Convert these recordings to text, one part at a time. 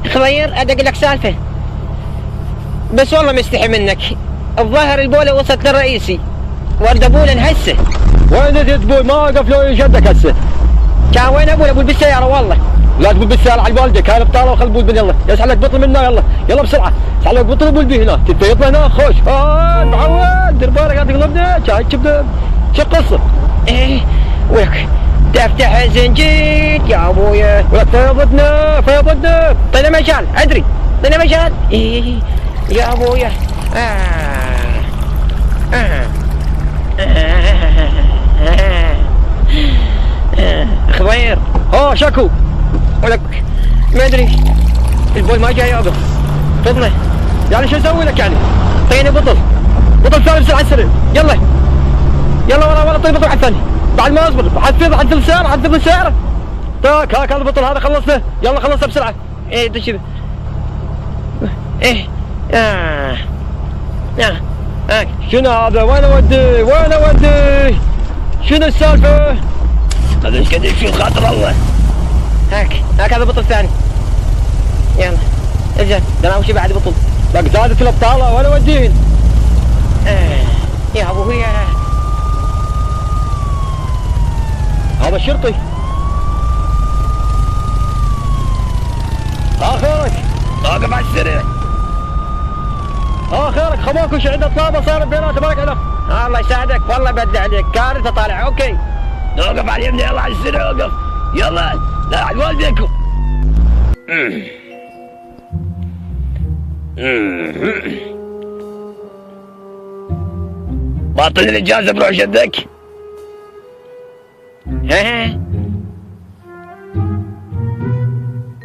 خضير ادق لك سالفه، بس والله مستحي منك. الظاهر البوله وصلت للرئيسي، ورد ابولا هسه. وين انت تقول؟ ما قفلوا جدك هسه. كان وين ابولا؟ ابوي بالسياره والله. لا تقول بالسياره على والدك، هاي بطاله وخل بول بن. يلا يسحب لك بطل منا، يلا يلا بسرعه، يسحب لك بطل بول بي هناك، انت يطلع هناك خوش. معود دير بالك لا تقلبنا، شاي كبده. شو القصه؟ ايه ولك تفتح الزنجير يا ابويا، ولك فيضتنا فيضتنا. طينا مجال ادري، طينا مجال. ايه يا ابويا. خضير. شكو. ولك ما ادري البول ما جاي يوقف. فضله يعني شو اسوي لك يعني؟ طيني بطل. بطل ثاني بسرعه السريع. يلا يلا ورا طيب بطل على الثاني. بعد ما اصبر حذف السياره، حذف السياره. تاك هاك هذا البطل هذا خلصته، يلا خلصته بسرعه. ايه دش ايه هاك. شنو هذا؟ وين اودي؟ وين اودي؟ شنو السالفه؟ هذا ايش قد يشيل خاطر الله. هاك هذا بطل ثاني. يلا اجل ده انا وشي بعد بطل. لك زادت الابطاله، وين اودين؟ يا ابويا هذا الشرطي. اخرك واقف على السريع. اخرك خماكوش عنده طلابه صارت بيناتهم مالك علاقه. الله يساعدك والله بدي عليك، كارثه طالع. اوكي وقف على اليمين، يلا على السريع وقف. يلا لا على والديكم. باطل الاجازه بروح جدك.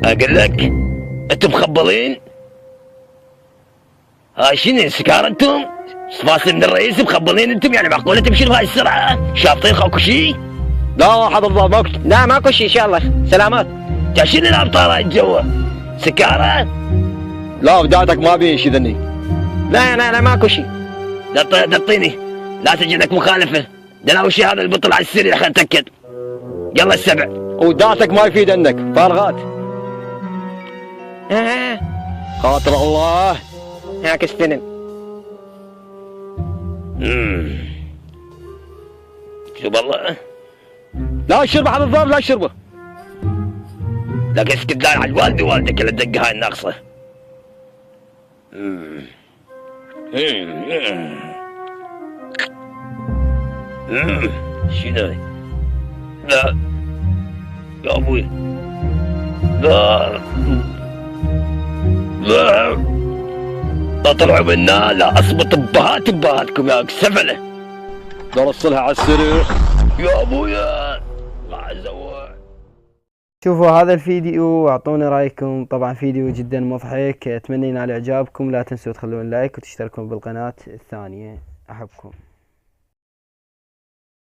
اقول لك انتم مخبلين. هاي شنو سكار انتم؟ فاصل من الرئيس مخبلين انتم؟ يعني معقوله تمشون بهاي السرعه؟ شاطين اكو شيء؟ لا حضر الله ماكو. لا ماكو شيء ان شاء الله. سلامات. شنو الابطال هاي جوا؟ سكاره؟ لا بدايتك ما بين شي ذني. لا ماكو شيء. دطيني لا تجي لك مخالفه. ده اول شيء هذا البطل على السريع خلينا نتاكد. يلا السبع. وداتك ما يفيد انك فارغات. خاطر الله. هاك استلم. شوف والله. لا شربه على الضرب، لا شربه. لك اسكت، لا على والدي والدك اللي الدقه هاي الناقصه. شنو؟ لا يا ابوي لا طلعوا منا. لا اصبط بهاتكم يا سفله. درصلها على السريع يا ابويا عزوع. شوفوا هذا الفيديو واعطونا رايكم. طبعا فيديو جدا مضحك، اتمنى ينال اعجابكم. لا تنسوا تخلون لايك وتشتركون بالقناة الثانية. احبكم.